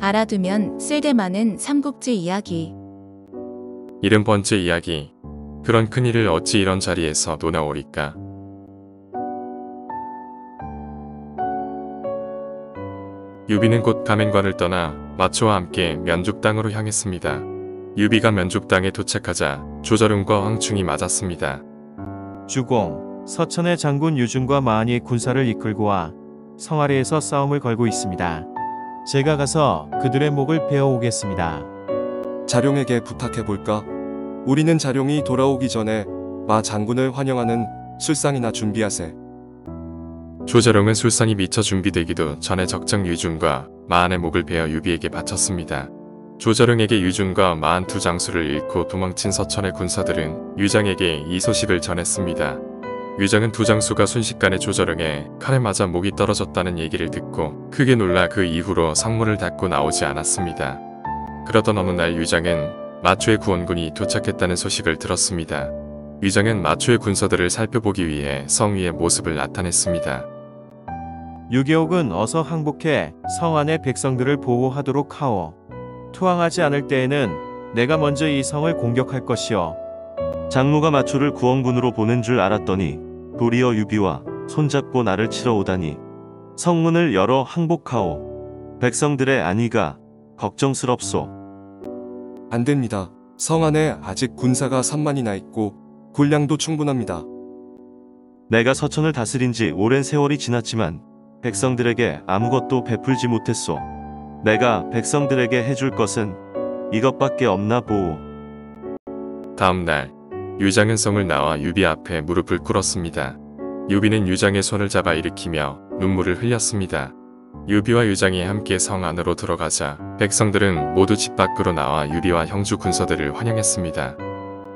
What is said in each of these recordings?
알아두면 쓸데많은 삼국지 이야기. 70번째 이야기. 그런 큰일을 어찌 이런 자리에서 논하오리까. 유비는 곧 가맹관을 떠나 마초와 함께 면죽당으로 향했습니다. 유비가 면죽당에 도착하자 조절흥과 황충이 맞았습니다. 주공, 서천의 장군 유준과 마한이 군사를 이끌고 와 성 아래에서 싸움을 걸고 있습니다. 제가 가서 그들의 목을 베어오겠습니다. 자룡에게 부탁해볼까? 우리는 자룡이 돌아오기 전에 마 장군을 환영하는 술상이나 준비하세. 조절흥은 술상이 미처 준비되기도 전에 적장 유준과 마한의 목을 베어 유비에게 바쳤습니다. 조절흥에게 유준과 마한 두 장수를 잃고 도망친 서천의 군사들은 유장에게 이 소식을 전했습니다. 유장은 두 장수가 순식간에 조절흥의 칼에 맞아 목이 떨어졌다는 얘기를 듣고 크게 놀라 그 이후로 성문을 닫고 나오지 않았습니다. 그러던 어느 날 유장은 마초의 구원군이 도착했다는 소식을 들었습니다. 유장은 마초의 군사들을 살펴보기 위해 성 위의 모습을 나타냈습니다. 유계옥은 어서 항복해 성 안의 백성들을 보호하도록 하오. 투항하지 않을 때에는 내가 먼저 이 성을 공격할 것이오. 장모가 마초를 구원군으로 보낸 줄 알았더니 도리어 유비와 손잡고 나를 치러 오다니. 성문을 열어 항복하오. 백성들의 안위가 걱정스럽소. 안됩니다. 성 안에 아직 군사가 3만이나 있고 군량도 충분합니다. 내가 서천을 다스린 지 오랜 세월이 지났지만 백성들에게 아무것도 베풀지 못했소. 내가 백성들에게 해줄 것은 이것밖에 없나 보오. 다음날 유장은 성을 나와 유비 앞에 무릎을 꿇었습니다. 유비는 유장의 손을 잡아 일으키며 눈물을 흘렸습니다. 유비와 유장이 함께 성 안으로 들어가자 백성들은 모두 집 밖으로 나와 유비와 형주 군사들을 환영했습니다.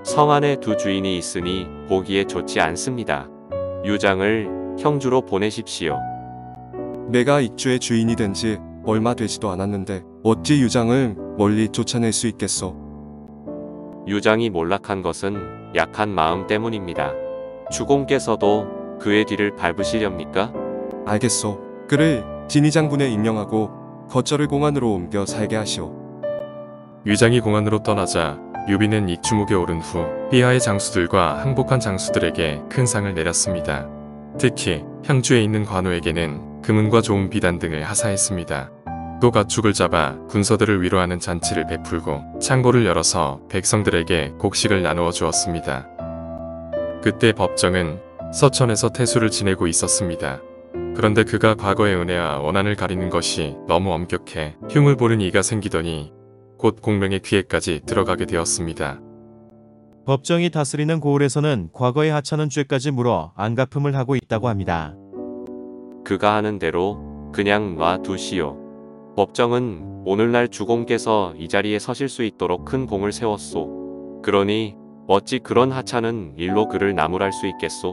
성 안에 두 주인이 있으니 보기에 좋지 않습니다. 유장을 형주로 보내십시오. 내가 익주의 주인이 된 지 얼마 되지도 않았는데 어찌 유장을 멀리 쫓아낼 수 있겠소? 유장이 몰락한 것은 약한 마음 때문입니다. 주공께서도 그의 뒤를 밟으시렵니까? 알겠소. 그를 진희 장군에 임명하고 거처를 공안으로 옮겨 살게 하시오. 유장이 공안으로 떠나자 유비는 익주목에 오른 후 삐하의 장수들과 항복한 장수들에게 큰 상을 내렸습니다. 특히 향주에 있는 관우에게는 금은과 좋은 비단 등을 하사했습니다. 또 가축을 잡아 군서들을 위로하는 잔치를 베풀고 창고를 열어서 백성들에게 곡식을 나누어 주었습니다. 그때 법정은 서천에서 태수를 지내고 있었습니다. 그런데 그가 과거의 은혜와 원한을 가리는 것이 너무 엄격해 흉을 보는 이가 생기더니 곧 공명의 귀에까지 들어가게 되었습니다. 법정이 다스리는 고을에서는 과거에 하찮은 죄까지 물어 안갚음을 하고 있다고 합니다. 그가 하는 대로 그냥 놔두시오. 법정은 오늘날 주공께서 이 자리에 서실 수 있도록 큰 공을 세웠소. 그러니 어찌 그런 하찮은 일로 그를 나무랄 수 있겠소?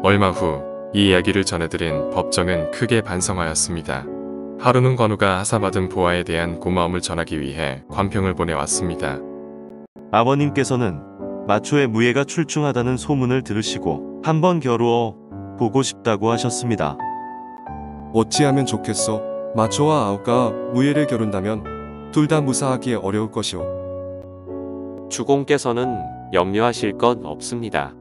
얼마 후 이 이야기를 전해들은 법정은 크게 반성하였습니다. 하루는 관우가 하사받은 보아에 대한 고마움을 전하기 위해 관평을 보내왔습니다. 아버님께서는 마초의 무예가 출중하다는 소문을 들으시고 한번 겨루어 보고 싶다고 하셨습니다. 어찌하면 좋겠소? 마초와 아우가 무예를 겨룬다면 둘 다 무사하기 어려울 것이오. 주공께서는 염려하실 것 없습니다.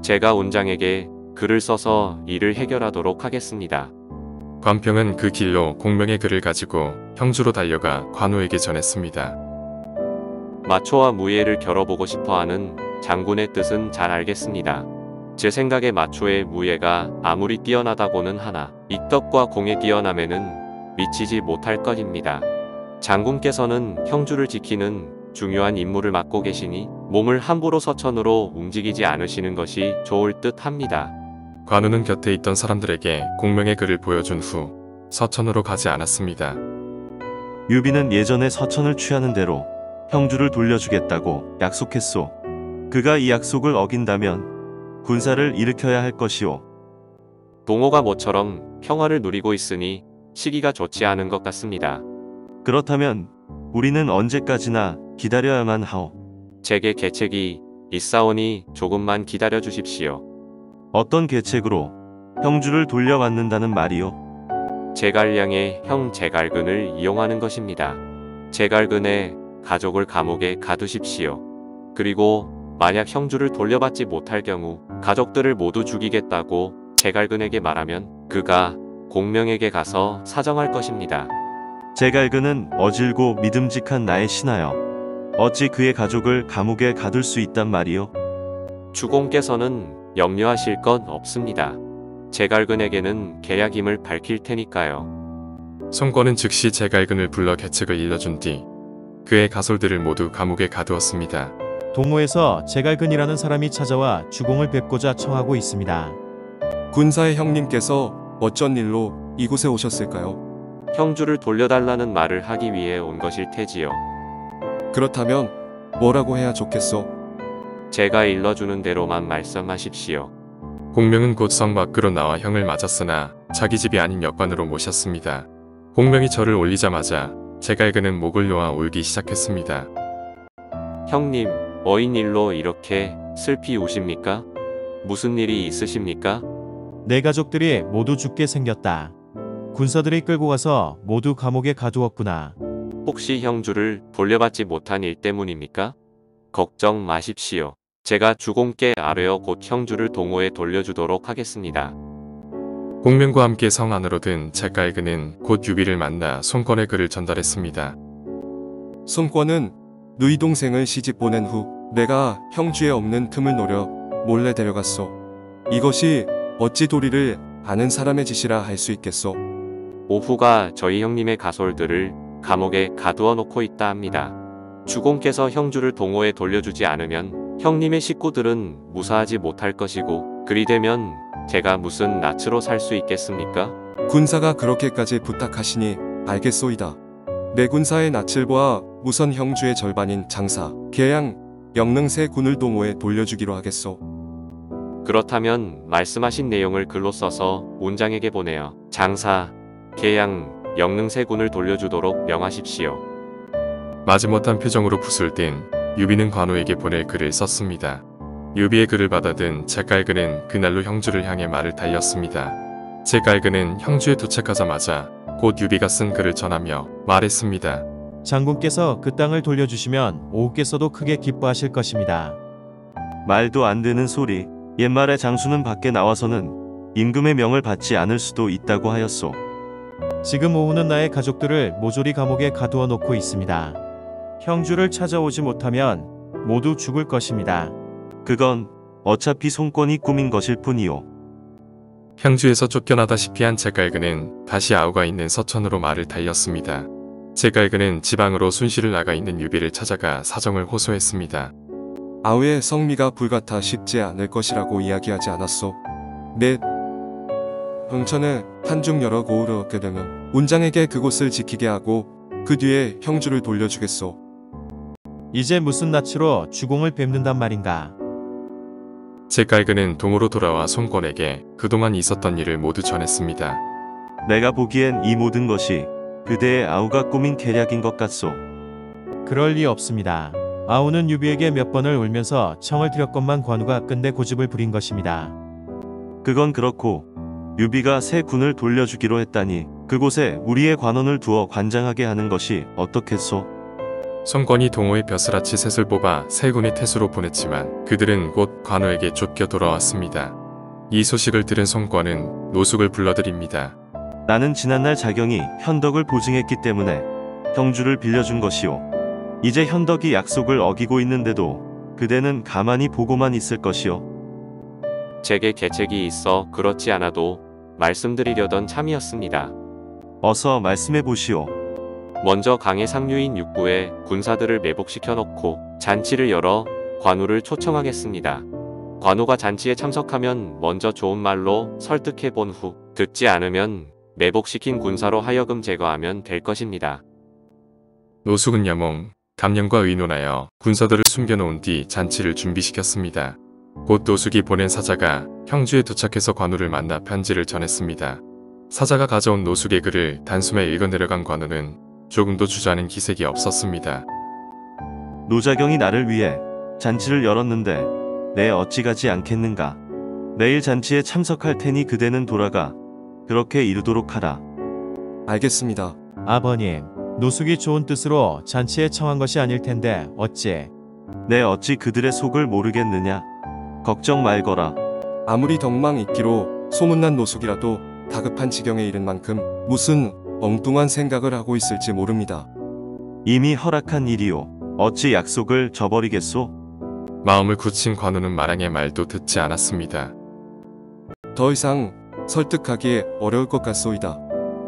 제가 온장에게 글을 써서 이를 해결하도록 하겠습니다. 관평은 그 길로 공명의 글을 가지고 형주로 달려가 관우에게 전했습니다. 마초와 무예를 겨뤄보고 싶어하는 장군의 뜻은 잘 알겠습니다. 제 생각에 마초의 무예가 아무리 뛰어나다고는 하나 익덕과 공의 뛰어남에는 미치지 못할 것입니다. 장군께서는 형주를 지키는 중요한 임무를 맡고 계시니 몸을 함부로 서천으로 움직이지 않으시는 것이 좋을 듯 합니다. 관우는 곁에 있던 사람들에게 공명의 글을 보여준 후 서천으로 가지 않았습니다. 유비는 예전에 서천을 취하는 대로 형주를 돌려주겠다고 약속했소. 그가 이 약속을 어긴다면 군사를 일으켜야 할 것이오. 동호가 모처럼 평화를 누리고 있으니 시기가 좋지 않은 것 같습니다. 그렇다면 우리는 언제까지나 기다려야만 하오. 제게 계책이 있사오니 조금만 기다려 주십시오. 어떤 계책으로 형주를 돌려받는다는 말이오? 제갈량의 형 제갈근을 이용하는 것입니다. 제갈근의 가족을 감옥에 가두십시오. 그리고 만약 형주를 돌려받지 못할 경우 가족들을 모두 죽이겠다고 제갈근에게 말하면 그가 공명에게 가서 사정할 것입니다. 제갈근은 어질고 믿음직한 나의 신하여 어찌 그의 가족을 감옥에 가둘 수 있단 말이요? 주공께서는 염려하실 건 없습니다. 제갈근에게는 계약임을 밝힐 테니까요. 송권은 즉시 제갈근을 불러 계책을 일러준 뒤 그의 가솔들을 모두 감옥에 가두었습니다. 동호에서 제갈근이라는 사람이 찾아와 주공을 뵙고자 청하고 있습니다. 군사의 형님께서 어쩐 일로 이곳에 오셨을까요? 형주를 돌려달라는 말을 하기 위해 온 것일 테지요. 그렇다면 뭐라고 해야 좋겠소? 제가 일러주는 대로만 말씀하십시오. 공명은 곧 성 밖으로 나와 형을 맞았으나 자기 집이 아닌 역관으로 모셨습니다. 공명이 절을 올리자마자 제갈근은 목을 놓아 울기 시작했습니다. 형님, 어인 일로 이렇게 슬피 우십니까? 무슨 일이 있으십니까? 내 가족들이 모두 죽게 생겼다. 군사들이 끌고 가서 모두 감옥에 가두었구나. 혹시 형주를 돌려받지 못한 일 때문입니까? 걱정 마십시오. 제가 주공께 아뢰어 곧 형주를 동호에 돌려주도록 하겠습니다. 공명과 함께 성 안으로 든 제갈근은 곧 유비를 만나 송권의 글을 전달했습니다. 손권은 누이 동생을 시집 보낸 후 내가 형주에 없는 틈을 노려 몰래 데려갔소. 이것이 어찌 도리를 아는 사람의 짓이라 할 수 있겠소? 오후가 저희 형님의 가솔들을 감옥에 가두어 놓고 있다 합니다. 주공께서 형주를 동호에 돌려주지 않으면 형님의 식구들은 무사하지 못할 것이고 그리 되면 제가 무슨 낯으로 살 수 있겠습니까? 군사가 그렇게까지 부탁하시니 알겠소이다. 내 군사의 낯을 보아 우선 형주의 절반인 장사, 계양, 영능세 군을 동호에 돌려주기로 하겠소. 그렇다면 말씀하신 내용을 글로 써서 온장에게 보내어 장사, 계양, 영능세 군을 돌려주도록 명하십시오. 마지못한 표정으로 붓을 뗀 유비는 관우에게 보낼 글을 썼습니다. 유비의 글을 받아든 제갈근은 그날로 형주를 향해 말을 달렸습니다. 제갈근은 형주에 도착하자마자 곧 유비가 쓴 글을 전하며 말했습니다. 장군께서 그 땅을 돌려주시면 오후께서도 크게 기뻐하실 것입니다. 말도 안 되는 소리. 옛말에 장수는 밖에 나와서는 임금의 명을 받지 않을 수도 있다고 하였소. 지금 오후는 나의 가족들을 모조리 감옥에 가두어 놓고 있습니다. 형주를 찾아오지 못하면 모두 죽을 것입니다. 그건 어차피 송권이 꾸민 것일 뿐이요. 형주에서 쫓겨나다시피 한 제갈근은 다시 아우가 있는 서천으로 말을 달렸습니다. 제갈근은 지방으로 순시를 나가 있는 유비를 찾아가 사정을 호소했습니다. 아우의 성미가 불같아 쉽지 않을 것이라고 이야기하지 않았소. 내 흥천에 한중 여러 고을을 얻게 되면 온장에게 그곳을 지키게 하고 그 뒤에 형주를 돌려주겠소. 이제 무슨 낯으로 주공을 뵙는단 말인가? 제갈근은 동으로 돌아와 송권에게 그동안 있었던 일을 모두 전했습니다. 내가 보기엔 이 모든 것이 그대의 아우가 꾸민 계략인 것 같소. 그럴 리 없습니다. 아우는 유비에게 몇 번을 울면서 청을 드렸건만 관우가 끝내 고집을 부린 것입니다. 그건 그렇고 유비가 새 군을 돌려주기로 했다니 그곳에 우리의 관원을 두어 관장하게 하는 것이 어떻겠소? 송권이 동호의 벼슬아치 셋을 뽑아 세 군의 태수로 보냈지만 그들은 곧 관우에게 쫓겨 돌아왔습니다. 이 소식을 들은 송권은 노숙을 불러들입니다. 나는 지난날 자경이 현덕을 보증했기 때문에 형주를 빌려준 것이오. 이제 현덕이 약속을 어기고 있는데도 그대는 가만히 보고만 있을 것이오. 제게 계책이 있어 그렇지 않아도 말씀드리려던 참이었습니다. 어서 말씀해 보시오. 먼저 강의 상류인 육부에 군사들을 매복시켜 놓고 잔치를 열어 관우를 초청하겠습니다. 관우가 잔치에 참석하면 먼저 좋은 말로 설득해 본 후 듣지 않으면 매복시킨 군사로 하여금 제거하면 될 것입니다. 노숙은 야몽, 감령과 의논하여 군사들을 숨겨놓은 뒤 잔치를 준비시켰습니다. 곧 노숙이 보낸 사자가 형주에 도착해서 관우를 만나 편지를 전했습니다. 사자가 가져온 노숙의 글을 단숨에 읽어내려간 관우는 조금도 주저하는 기색이 없었습니다. 노자경이 나를 위해 잔치를 열었는데 내 어찌 가지 않겠는가. 내일 잔치에 참석할 테니 그대는 돌아가 그렇게 이루도록 하라. 알겠습니다. 아버님, 노숙이 좋은 뜻으로 잔치에 청한 것이 아닐 텐데 어찌? 내 어찌 그들의 속을 모르겠느냐. 걱정 말거라. 아무리 덕망 있기로 소문난 노숙이라도 다급한 지경에 이른 만큼 무슨 엉뚱한 생각을 하고 있을지 모릅니다. 이미 허락한 일이오. 어찌 약속을 저버리겠소? 마음을 굳힌 관우는 마랑의 말도 듣지 않았습니다. 더 이상 설득하기 어려울 것 같소이다.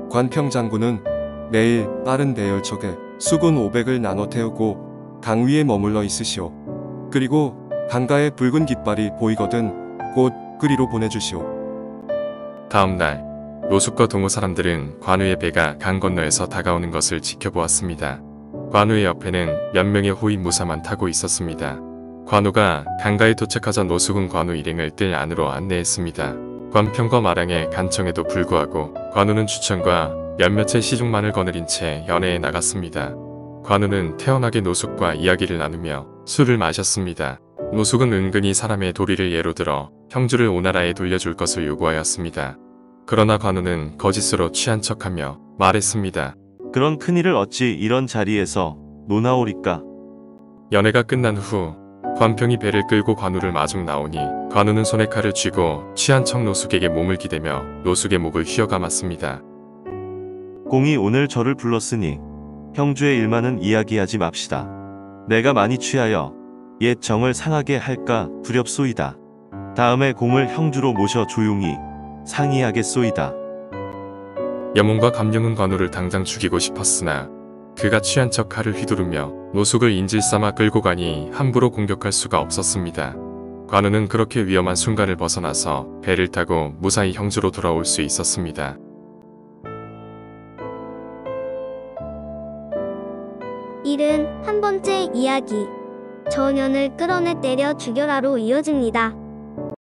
관평 장군은 내일 빠른 대열척에 수군 500을 나눠 태우고 강 위에 머물러 있으시오. 그리고 강가에 붉은 깃발이 보이거든 곧 그리로 보내주시오. 다음 날 노숙과 동호 사람들은 관우의 배가 강 건너에서 다가오는 것을 지켜보았습니다. 관우의 옆에는 몇 명의 호위 무사만 타고 있었습니다. 관우가 강가에 도착하자 노숙은 관우 일행을 뜰 안으로 안내했습니다. 관평과 마랑의 간청에도 불구하고 관우는 주천과 몇몇의 시중만을 거느린 채 연회에 나갔습니다. 관우는 태연하게 노숙과 이야기를 나누며 술을 마셨습니다. 노숙은 은근히 사람의 도리를 예로 들어 형주를 오나라에 돌려줄 것을 요구하였습니다. 그러나 관우는 거짓으로 취한 척하며 말했습니다. 그런 큰일을 어찌 이런 자리에서 논하오리까? 연회가 끝난 후 관평이 배를 끌고 관우를 마중 나오니 관우는 손에 칼을 쥐고 취한 척 노숙에게 몸을 기대며 노숙의 목을 휘어감았습니다. 공이 오늘 저를 불렀으니 형주의 일만은 이야기하지 맙시다. 내가 많이 취하여 옛 정을 상하게 할까 두렵소이다. 다음에 공을 형주로 모셔 조용히 상의하겠소이다. 여몽과 감룡은 관우를 당장 죽이고 싶었으나 그가 취한 척 칼을 휘두르며 노숙을 인질 삼아 끌고 가니 함부로 공격할 수가 없었습니다. 관우는 그렇게 위험한 순간을 벗어나서 배를 타고 무사히 형주로 돌아올 수 있었습니다. 일은 한 번째 이야기. 전연을 끌어내 때려 죽여라로 이어집니다.